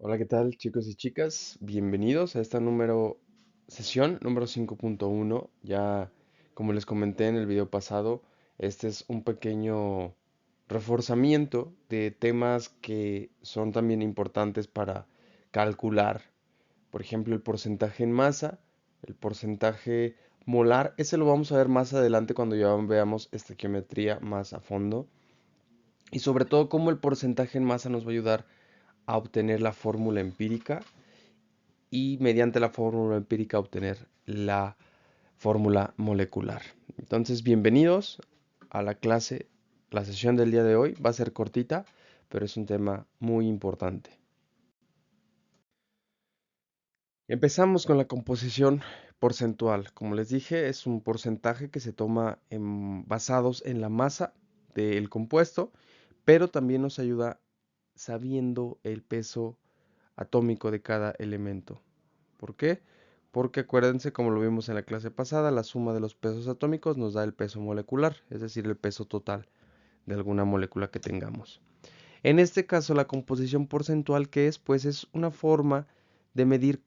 Hola, ¿qué tal chicos y chicas? Bienvenidos a esta sesión número 5.1. Ya, como les comenté en el video pasado, este es un pequeño reforzamiento de temas que son también importantes para calcular. Por ejemplo, el porcentaje en masa, el porcentaje molar. Ese lo vamos a ver más adelante cuando ya veamos estequiometría más a fondo. Y sobre todo cómo el porcentaje en masa nos va a ayudar a obtener la fórmula empírica y mediante la fórmula empírica obtener la fórmula molecular. Entonces, bienvenidos a la clase. La sesión del día de hoy va a ser cortita, pero es un tema muy importante. Empezamos con la composición porcentual. Como les dije, es un porcentaje que se toma basados en la masa del compuesto, pero también nos ayuda sabiendo el peso atómico de cada elemento. ¿Por qué? Porque acuérdense, como lo vimos en la clase pasada, la suma de los pesos atómicos nos da el peso molecular, es decir, el peso total de alguna molécula que tengamos. En este caso, la composición porcentual, ¿qué es? Pues es una forma de medir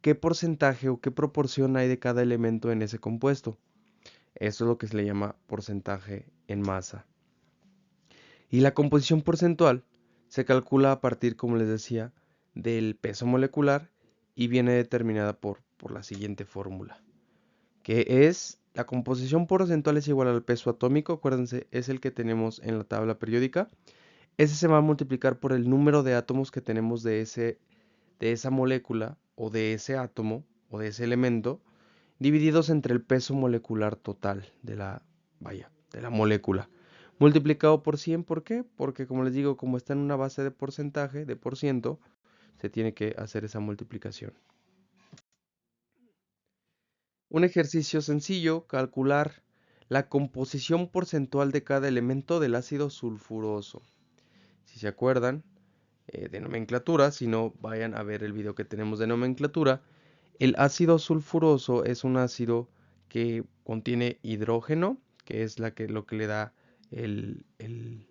qué porcentaje o qué proporción hay de cada elemento en ese compuesto. Eso es lo que se le llama porcentaje en masa. Y la composición porcentual se calcula a partir, como les decía, del peso molecular y viene determinada por la siguiente fórmula, que es la composición porcentual es igual al peso atómico. Acuérdense, es el que tenemos en la tabla periódica. Ese se va a multiplicar por el número de átomos que tenemos de esa molécula o de ese átomo o de ese elemento, divididos entre el peso molecular total de la molécula. Multiplicado por 100, ¿por qué? Porque como les digo, como está en una base de porcentaje, de por ciento, se tiene que hacer esa multiplicación. Un ejercicio sencillo, calcular la composición porcentual de cada elemento del ácido sulfuroso. Si se acuerdan de nomenclatura, si no, vayan a ver el video que tenemos de nomenclatura. El ácido sulfuroso es un ácido que contiene hidrógeno, que es lo que le da el, el-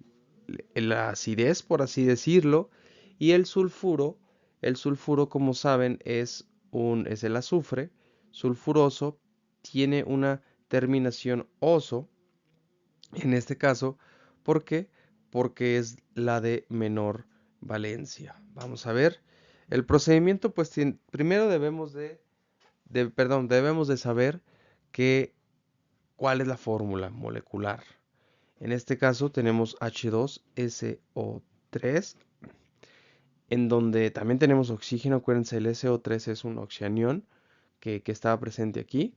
la acidez, por así decirlo, y el sulfuro, como saben, es el azufre sulfuroso, tiene una terminación oso, en este caso, ¿por qué? Porque es la de menor valencia. Vamos a ver. El procedimiento, pues primero debemos de saber que, cuál es la fórmula molecular. En este caso tenemos H2SO3, en donde también tenemos oxígeno. Acuérdense, el SO3 es un oxianión que estaba presente aquí.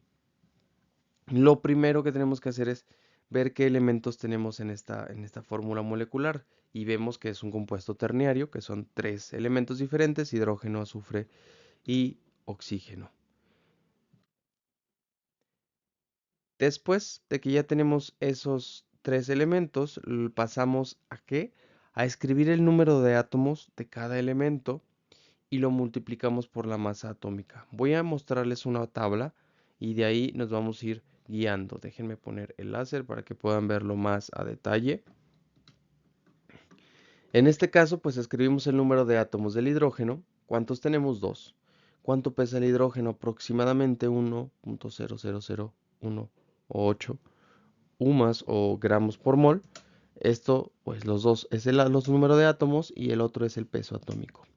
Lo primero que tenemos que hacer es ver qué elementos tenemos en esta fórmula molecular. Y vemos que es un compuesto terciario, que son tres elementos diferentes: hidrógeno, azufre y oxígeno. Después de que ya tenemos esos tres elementos, pasamos ¿a qué? A escribir el número de átomos de cada elemento y lo multiplicamos por la masa atómica. Voy a mostrarles una tabla y de ahí nos vamos a ir guiando. Déjenme poner el láser para que puedan verlo más a detalle. En este caso, pues escribimos el número de átomos del hidrógeno. ¿Cuántos tenemos? Dos. ¿Cuánto pesa el hidrógeno? Aproximadamente 1.00018 UMAS o gramos por mol. Esto, pues los dos es los números de átomos y el otro es el peso atómico.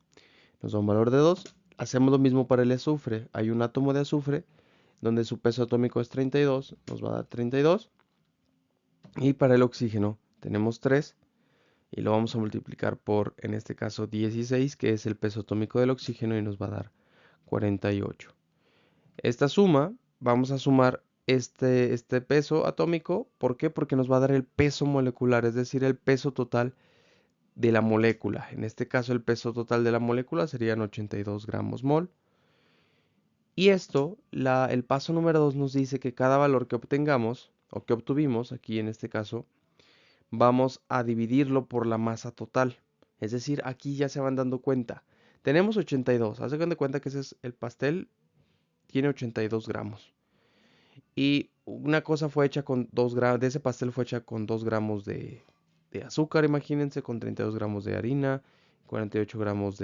Nos da un valor de 2. Hacemos lo mismo para el azufre. Hay un átomo de azufre donde su peso atómico es 32, nos va a dar 32. Y para el oxígeno tenemos 3 y lo vamos a multiplicar por, en este caso, 16, que es el peso atómico del oxígeno, y nos va a dar 48. Esta suma, vamos a sumar este peso atómico. ¿Por qué? Porque nos va a dar el peso molecular, es decir, el peso total de la molécula. En este caso, el peso total de la molécula serían 82 gramos mol. Y esto, el paso número 2 nos dice que cada valor que obtengamos, o que obtuvimos, aquí en este caso, vamos a dividirlo por la masa total. Es decir, aquí ya se van dando cuenta. Tenemos 82. Hacen de cuenta que ese es el pastel, tiene 82 gramos. Y una cosa fue hecha con 2 gramos, de ese pastel fue hecha con 2 gramos de azúcar, imagínense, con 32 gramos de harina, 48 gramos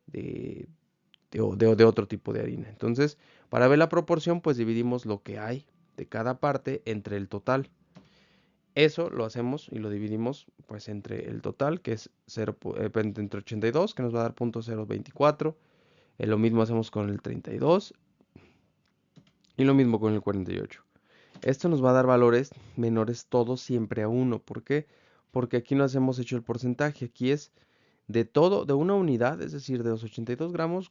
de, de otro tipo de harina. Entonces, para ver la proporción, pues dividimos lo que hay de cada parte entre el total. Eso lo hacemos y lo dividimos pues entre el total, que es 0, entre 82, que nos va a dar 0.024. Lo mismo hacemos con el 32 y lo mismo con el 48. Esto nos va a dar valores menores todos siempre a 1. ¿Por qué? Porque aquí no hemos hecho el porcentaje. Aquí es de todo, de una unidad, es decir, de los 82 gramos,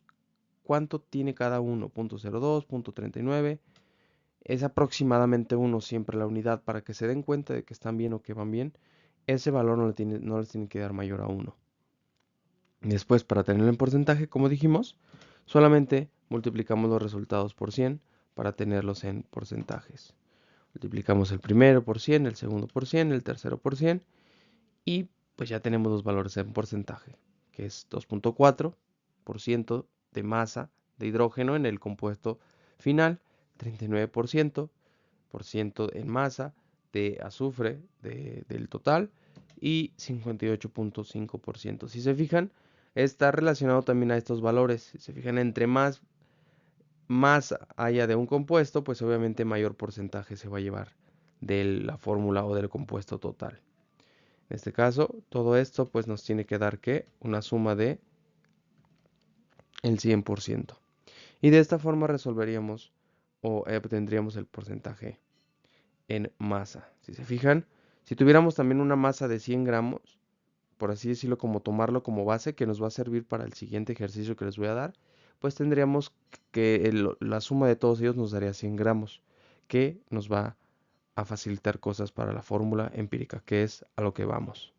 ¿cuánto tiene cada uno? 0.02, 0.39. Es aproximadamente 1 siempre la unidad para que se den cuenta de que están bien o que van bien. Ese valor no les tiene que dar mayor a 1. Después, para tenerlo en porcentaje, como dijimos, solamente multiplicamos los resultados por 100 para tenerlos en porcentajes. Multiplicamos el primero por 100, el segundo por 100, el tercero por 100 y pues ya tenemos los valores en porcentaje, que es 2.4% de masa de hidrógeno en el compuesto final, 39% en masa de azufre del total y 58.5%. Si se fijan, está relacionado también a estos valores. Si se fijan, entre más haya de un compuesto, pues obviamente mayor porcentaje se va a llevar de la fórmula o del compuesto total. En este caso, todo esto pues nos tiene que dar que una suma de el 100%. Y de esta forma resolveríamos o obtendríamos el porcentaje en masa. Si se fijan, si tuviéramos también una masa de 100 gramos, por así decirlo, como tomarlo como base, que nos va a servir para el siguiente ejercicio que les voy a dar, pues tendríamos que la suma de todos ellos nos daría 100 gramos, que nos va a facilitar cosas para la fórmula empírica, que es a lo que vamos.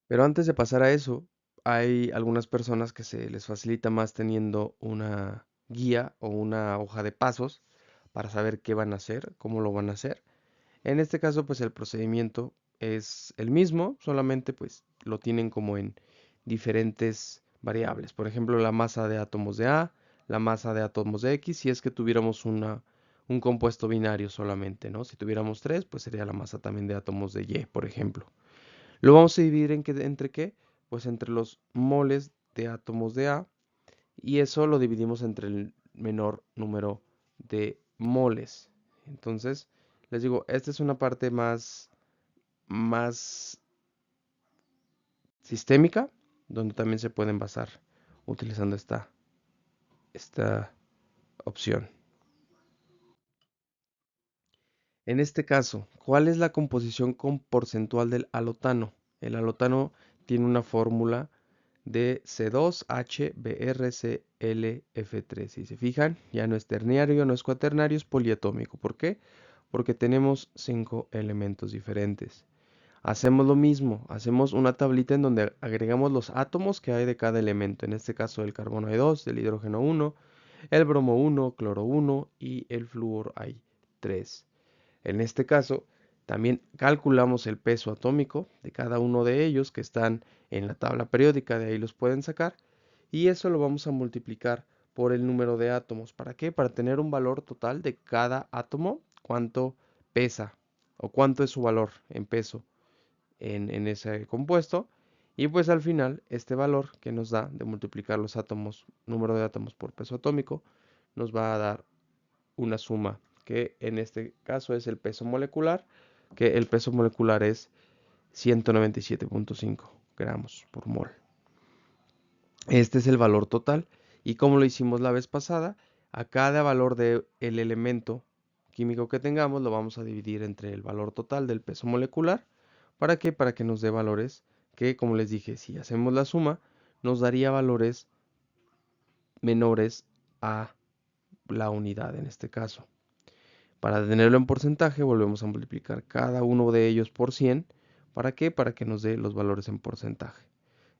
Pero antes de pasar a eso, hay algunas personas que se les facilita más teniendo una guía o una hoja de pasos para saber qué van a hacer, cómo lo van a hacer. En este caso, pues el procedimiento es el mismo, solamente pues lo tienen como en diferentes variables. Por ejemplo, la masa de átomos de A, la masa de átomos de X, si es que tuviéramos un compuesto binario solamente, ¿no? Si tuviéramos tres, pues sería la masa también de átomos de Y, por ejemplo. Lo vamos a dividir entre qué? Pues entre los moles de átomos de A y eso lo dividimos entre el menor número de moles. Entonces, les digo, esta es una parte más sistémica, donde también se pueden basar utilizando esta opción. En este caso, ¿cuál es la composición porcentual del alotano? El alotano tiene una fórmula de C2HBrClF3. Si se fijan, ya no es terciario, no es cuaternario, es poliatómico. ¿Por qué? Porque tenemos 5 elementos diferentes. Hacemos lo mismo, hacemos una tablita en donde agregamos los átomos que hay de cada elemento. En este caso, del carbono hay 2, del hidrógeno 1, el bromo 1, cloro 1 y el flúor hay 3. En este caso, también calculamos el peso atómico de cada uno de ellos que están en la tabla periódica, de ahí los pueden sacar, y eso lo vamos a multiplicar por el número de átomos. ¿Para qué? Para tener un valor total de cada átomo, cuánto pesa o cuánto es su valor en peso en ese compuesto. Y pues al final, este valor que nos da de multiplicar los átomos, número de átomos por peso atómico, nos va a dar una suma que en este caso es el peso molecular, que el peso molecular es 197.5 gramos por mol. Este es el valor total y como lo hicimos la vez pasada, a cada valor del elemento químico que tengamos lo vamos a dividir entre el valor total del peso molecular. ¿Para qué? Para que nos dé valores que, como les dije, si hacemos la suma, nos daría valores menores a la unidad en este caso. Para tenerlo en porcentaje, volvemos a multiplicar cada uno de ellos por 100. ¿Para qué? Para que nos dé los valores en porcentaje.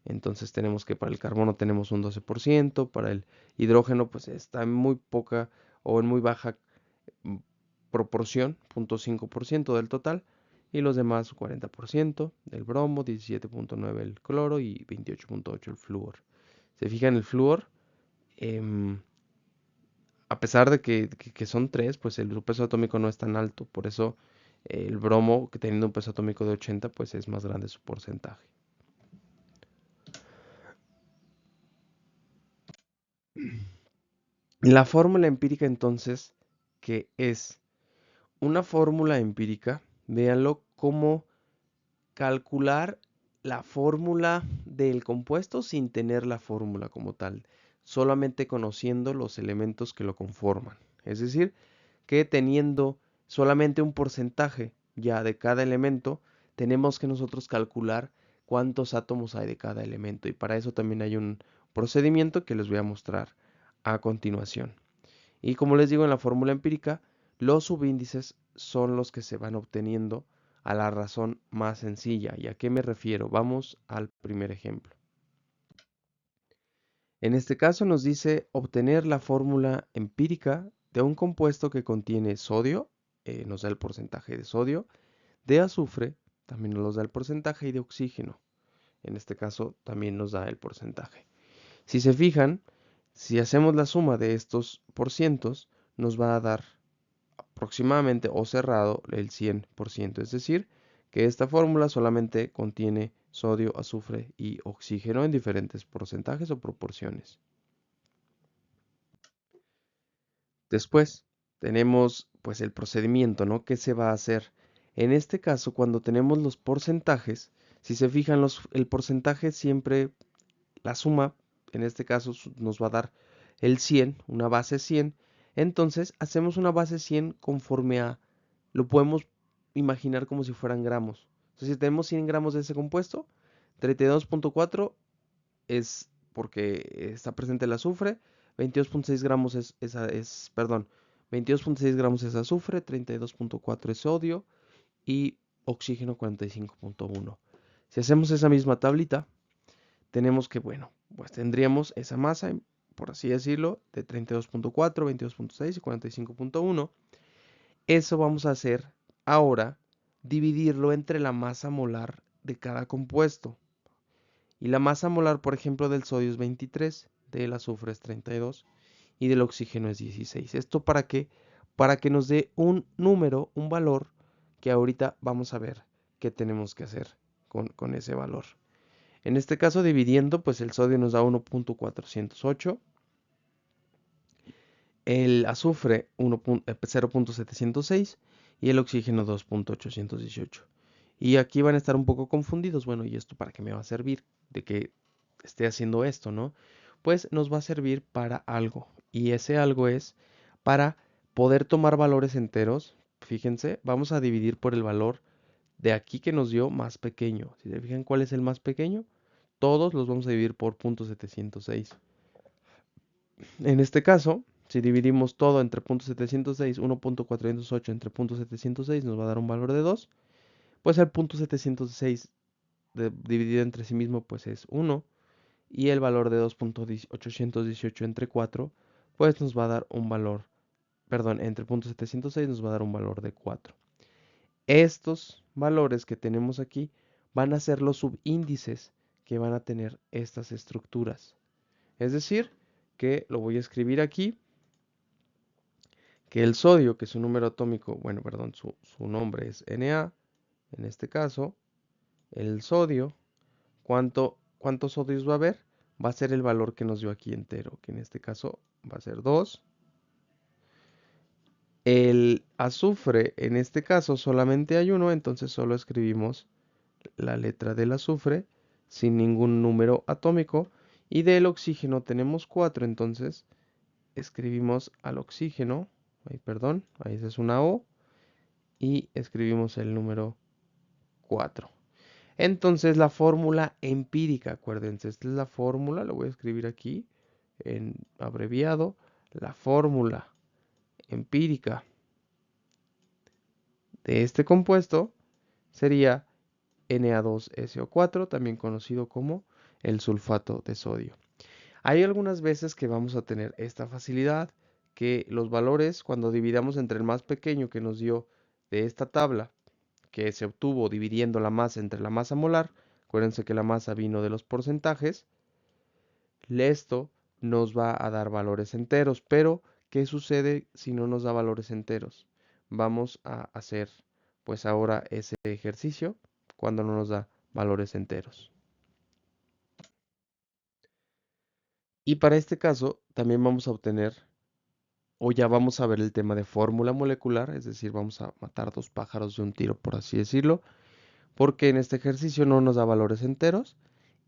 Entonces tenemos que para el carbono tenemos un 12%, para el hidrógeno pues está en muy poca o en muy baja proporción, 0.5% del total, y los demás 40%, del bromo, 17.9 el cloro y 28.8 el flúor. Se fijan el flúor, a pesar de que son 3, pues el peso atómico no es tan alto, por eso el bromo, que teniendo un peso atómico de 80, pues es más grande su porcentaje. La fórmula empírica entonces, ¿qué es? Una fórmula empírica, véanlo como calcular la fórmula del compuesto sin tener la fórmula como tal, solamente conociendo los elementos que lo conforman. Es decir, que teniendo solamente un porcentaje ya de cada elemento, tenemos que nosotros calcular cuántos átomos hay de cada elemento. Y para eso también hay un procedimiento que les voy a mostrar a continuación. Y como les digo en la fórmula empírica, los subíndices son los que se van obteniendo a la razón más sencilla. ¿Y a qué me refiero? Vamos al primer ejemplo. En este caso nos dice obtener la fórmula empírica de un compuesto que contiene sodio, nos da el porcentaje de sodio, de azufre, también nos da el porcentaje, y de oxígeno. En este caso también nos da el porcentaje. Si se fijan, si hacemos la suma de estos porcientos, nos va a dar aproximadamente o cerrado el 100%, es decir, que esta fórmula solamente contiene sodio, azufre y oxígeno en diferentes porcentajes o proporciones. Después tenemos pues el procedimiento, ¿no? ¿Qué se va a hacer? En este caso, cuando tenemos los porcentajes, si se fijan, el porcentaje siempre, la suma, en este caso nos va a dar el 100, una base 100. Entonces hacemos una base 100 conforme a, lo podemos imaginar como si fueran gramos. Entonces, si tenemos 100 gramos de ese compuesto, 32.4 es porque está presente el azufre, 22.6 gramos perdón, 22.6 gramos es azufre, 32.4 es sodio y oxígeno 45.1. Si hacemos esa misma tablita, tenemos que, bueno, pues tendríamos esa masa, por así decirlo, de 32.4, 22.6 y 45.1. Eso vamos a hacer ahora, dividirlo entre la masa molar de cada compuesto. Y la masa molar, por ejemplo, del sodio es 23, del azufre es 32 y del oxígeno es 16. ¿Esto para qué? Para que nos dé un número, un valor, que ahorita vamos a ver qué tenemos que hacer con ese valor. En este caso, dividiendo, pues el sodio nos da 1.408, el azufre 0.706 y el oxígeno 2.818. Y aquí van a estar un poco confundidos. Bueno, ¿y esto para qué me va a servir? De que esté haciendo esto, ¿no? Pues nos va a servir para algo. Y ese algo es para poder tomar valores enteros. Fíjense, vamos a dividir por el valor de aquí que nos dio más pequeño. Si se fijan cuál es el más pequeño, todos los vamos a dividir por 0.706. En este caso, si dividimos todo entre 0.706, 1.408 entre 0.706 nos va a dar un valor de 2. Pues el 0.706 dividido entre sí mismo pues es 1. Y el valor de 2.818 entre 4 pues nos va a dar un valor, perdón, entre 0.706 nos va a dar un valor de 4. Estos valores que tenemos aquí van a ser los subíndices que van a tener estas estructuras. Es decir, que lo voy a escribir aquí, que el sodio, que su número atómico, bueno, perdón, su nombre es Na, en este caso, el sodio, ¿cuántos sodios va a haber? Va a ser el valor que nos dio aquí entero, que en este caso va a ser 2. El azufre, en este caso solamente hay uno, entonces solo escribimos la letra del azufre sin ningún número atómico. Y del oxígeno tenemos 4, entonces escribimos al oxígeno, ahí perdón, ahí es una O, y escribimos el número 4. Entonces la fórmula empírica, acuérdense, esta es la fórmula, lo voy a escribir aquí en abreviado, la fórmula empírica de este compuesto sería Na2SO4, también conocido como el sulfato de sodio. Hay algunas veces que vamos a tener esta facilidad, que los valores cuando dividamos entre el más pequeño que nos dio de esta tabla, que se obtuvo dividiendo la masa entre la masa molar, acuérdense que la masa vino de los porcentajes, esto nos va a dar valores enteros, pero ¿qué sucede si no nos da valores enteros? Vamos a hacer pues ahora ese ejercicio cuando no nos da valores enteros. Y para este caso también vamos a obtener, o ya vamos a ver el tema de fórmula molecular, es decir, vamos a matar dos pájaros de un tiro, por así decirlo, porque en este ejercicio no nos da valores enteros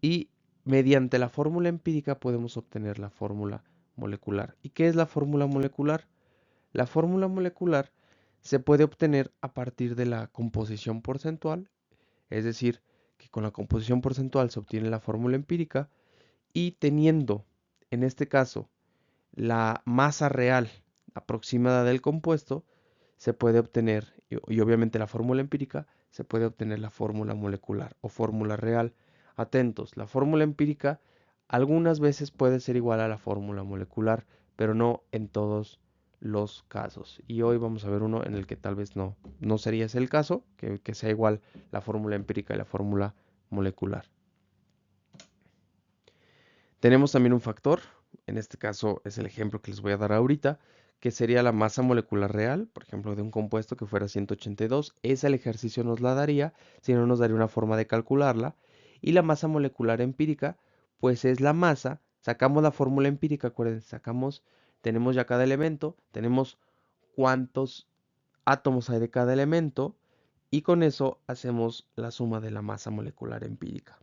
y mediante la fórmula empírica podemos obtener la fórmula molecular. ¿Y qué es la fórmula molecular? La fórmula molecular se puede obtener a partir de la composición porcentual, es decir, que con la composición porcentual se obtiene la fórmula empírica y teniendo, en este caso, la masa real aproximada del compuesto, se puede obtener, y obviamente la fórmula empírica, se puede obtener la fórmula molecular o fórmula real. Atentos, la fórmula empírica algunas veces puede ser igual a la fórmula molecular, pero no en todos los casos. Y hoy vamos a ver uno en el que tal vez no sería ese el caso, que sea igual la fórmula empírica y la fórmula molecular. Tenemos también un factor, en este caso es el ejemplo que les voy a dar ahorita, que sería la masa molecular real, por ejemplo, de un compuesto que fuera 182. Esa el ejercicio nos la daría, si no nos daría una forma de calcularla. Y la masa molecular empírica, pues es la masa, sacamos la fórmula empírica, acuérdense, tenemos ya cada elemento, tenemos cuántos átomos hay de cada elemento, y con eso hacemos la suma de la masa molecular empírica.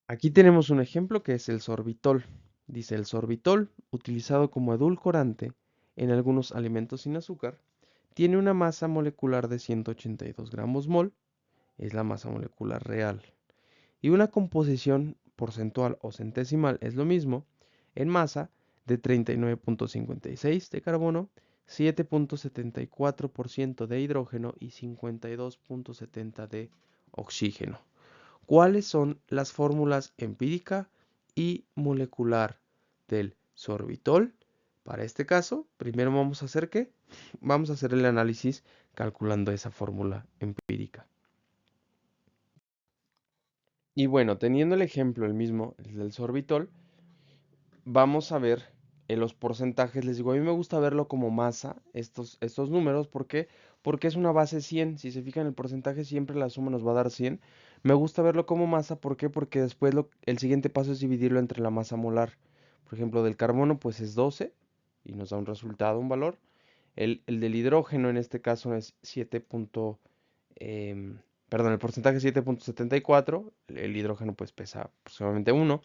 Aquí tenemos un ejemplo que es el sorbitol. Dice el sorbitol, utilizado como edulcorante en algunos alimentos sin azúcar, tiene una masa molecular de 182 gramos mol, es la masa molecular real, y una composición porcentual o centesimal es lo mismo, en masa de 39.56 de carbono, 7.74% de hidrógeno y 52.70 de oxígeno. ¿Cuáles son las fórmulas empírica y molecular del sorbitol? Para este caso, primero vamos a hacer ¿qué? Vamos a hacer el análisis calculando esa fórmula empírica. Y bueno, teniendo el ejemplo el mismo, el del sorbitol, vamos a ver en los porcentajes. Les digo, a mí me gusta verlo como masa, estos números. ¿Por qué? Porque es una base 100. Si se fijan, el porcentaje siempre la suma nos va a dar 100. Me gusta verlo como masa. ¿Por qué? Porque después el siguiente paso es dividirlo entre la masa molar. Por ejemplo, del carbono pues es 12 y nos da un resultado, un valor. El del hidrógeno en este caso es 7. em, perdón, el porcentaje es 7.74. El hidrógeno pues pesa aproximadamente 1.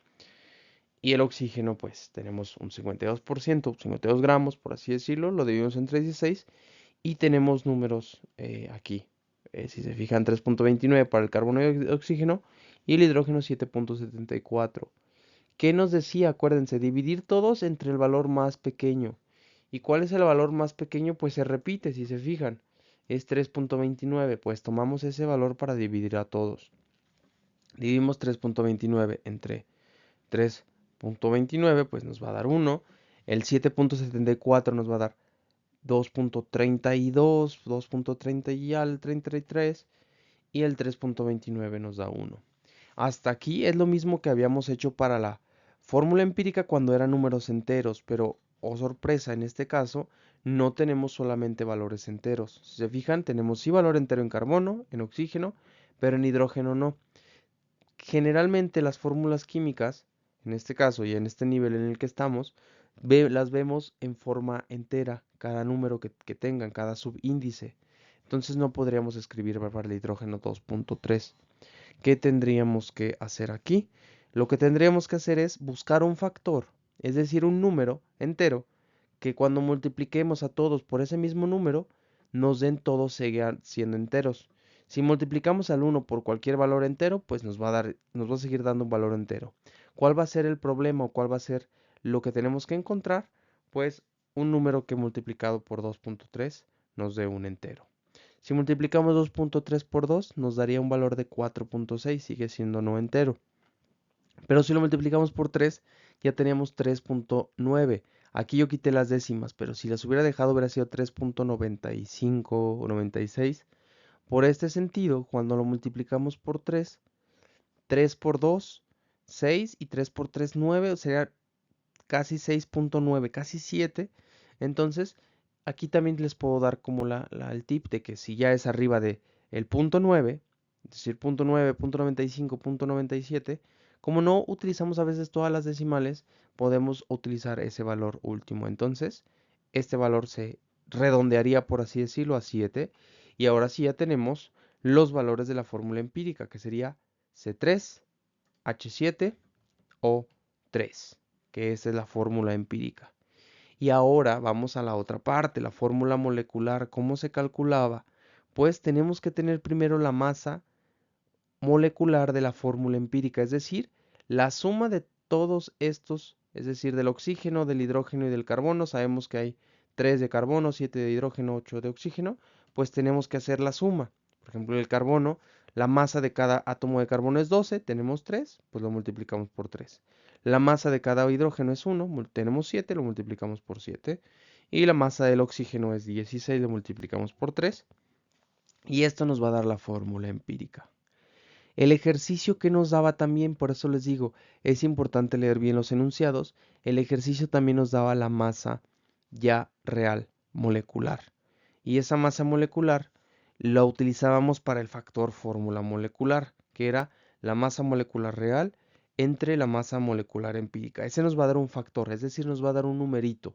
Y el oxígeno, pues tenemos un 52%, 52 gramos, por así decirlo, lo dividimos entre 16 y tenemos números aquí. Si se fijan, 3.29 para el carbono y el oxígeno y el hidrógeno 7.74. ¿Qué nos decía? Acuérdense, dividir todos entre el valor más pequeño. ¿Y cuál es el valor más pequeño? Pues se repite, si se fijan, es 3.29. Pues tomamos ese valor para dividir a todos. Dividimos 3.29 entre 3.29, pues nos va a dar 1. El 7.74 nos va a dar 2.32, 2.30 y al 33. Y el 3.29 nos da 1. Hasta aquí es lo mismo que habíamos hecho para la fórmula empírica cuando eran números enteros, pero, oh sorpresa, en este caso no tenemos solamente valores enteros. Si se fijan, tenemos sí valor entero en carbono, en oxígeno, pero en hidrógeno no. Generalmente las fórmulas químicas, en este caso y en este nivel en el que estamos, las vemos en forma entera, cada número que tengan, cada subíndice. Entonces no podríamos escribir para el hidrógeno 2.3. ¿Qué tendríamos que hacer aquí? Lo que tendríamos que hacer es buscar un factor, es decir, un número entero, que cuando multipliquemos a todos por ese mismo número, nos den todos siendo enteros. Si multiplicamos al 1 por cualquier valor entero, pues nos va a seguir dando un valor entero. ¿Cuál va a ser el problema o cuál va a ser lo que tenemos que encontrar? Pues un número que multiplicado por 2.3 nos dé un entero. Si multiplicamos 2.3 por 2, nos daría un valor de 4.6, sigue siendo no entero. Pero si lo multiplicamos por 3, ya teníamos 3.9. Aquí yo quité las décimas, pero si las hubiera dejado hubiera sido 3.95 o 96. Por este sentido, cuando lo multiplicamos por 3, 3 por 2, 6 y 3 por 3, 9, sería casi 6.9, casi 7. Entonces, aquí también les puedo dar como el tip de que si ya es arriba de el punto 9, es decir, punto 9, punto 95, punto 97, Como no utilizamos a veces todas las decimales, podemos utilizar ese valor último. Entonces, este valor se redondearía, por así decirlo, a 7. Y ahora sí ya tenemos los valores de la fórmula empírica, que sería C3, H7 o 3, que esa es la fórmula empírica. Y ahora vamos a la otra parte, la fórmula molecular. ¿Cómo se calculaba? Pues tenemos que tener primero la masa molecular de la fórmula empírica, es decir, la suma de todos estos, es decir, del oxígeno, del hidrógeno y del carbono. Sabemos que hay 3 de carbono, 7 de hidrógeno, 8 de oxígeno, pues tenemos que hacer la suma. Por ejemplo, el carbono, la masa de cada átomo de carbono es 12, tenemos 3, pues lo multiplicamos por 3. La masa de cada hidrógeno es 1, tenemos 7, lo multiplicamos por 7. Y la masa del oxígeno es 16, lo multiplicamos por 3. Y esto nos va a dar la fórmula empírica. El ejercicio que nos daba también, por eso les digo, es importante leer bien los enunciados, el ejercicio también nos daba la masa ya real molecular. Y esa masa molecular la utilizábamos para el factor fórmula molecular, que era la masa molecular real entre la masa molecular empírica. Ese nos va a dar un factor, es decir, nos va a dar un numerito,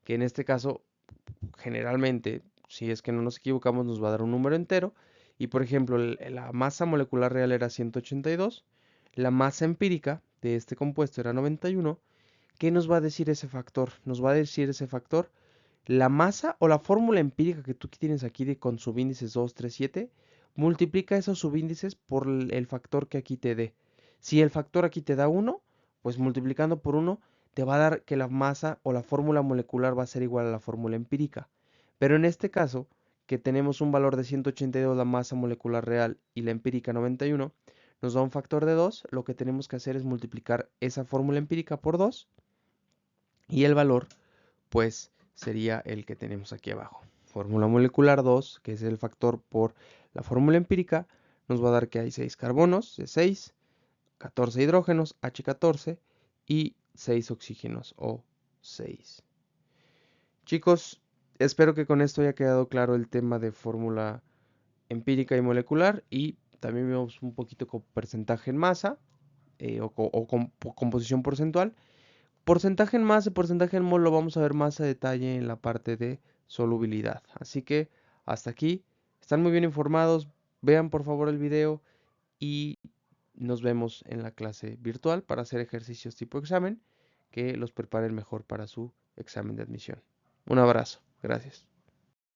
que en este caso, generalmente, si es que no nos equivocamos, nos va a dar un número entero. Y por ejemplo, la masa molecular real era 182, la masa empírica de este compuesto era 91. ¿Qué nos va a decir ese factor? Nos va a decir ese factor la masa o la fórmula empírica que tú tienes aquí de con subíndices 2, 3, 7, multiplica esos subíndices por el factor que aquí te dé. Si el factor aquí te da 1, pues multiplicando por 1 te va a dar que la masa o la fórmula molecular va a ser igual a la fórmula empírica. Pero en este caso, que tenemos un valor de 182 la masa molecular real y la empírica 91, nos da un factor de 2, lo que tenemos que hacer es multiplicar esa fórmula empírica por 2 y el valor pues sería el que tenemos aquí abajo. Fórmula molecular 2, que es el factor por la fórmula empírica, nos va a dar que hay 6 carbonos, de 6, 14 hidrógenos, H14, y 6 oxígenos, O6. Chicos, espero que con esto haya quedado claro el tema de fórmula empírica y molecular, y también vemos un poquito con porcentaje en masa, o composición porcentual. Porcentaje en masa y porcentaje en mol lo vamos a ver más a detalle en la parte de solubilidad. Así que hasta aquí. Están muy bien informados. Vean por favor el video y nos vemos en la clase virtual para hacer ejercicios tipo examen que los preparen mejor para su examen de admisión. Un abrazo. Gracias.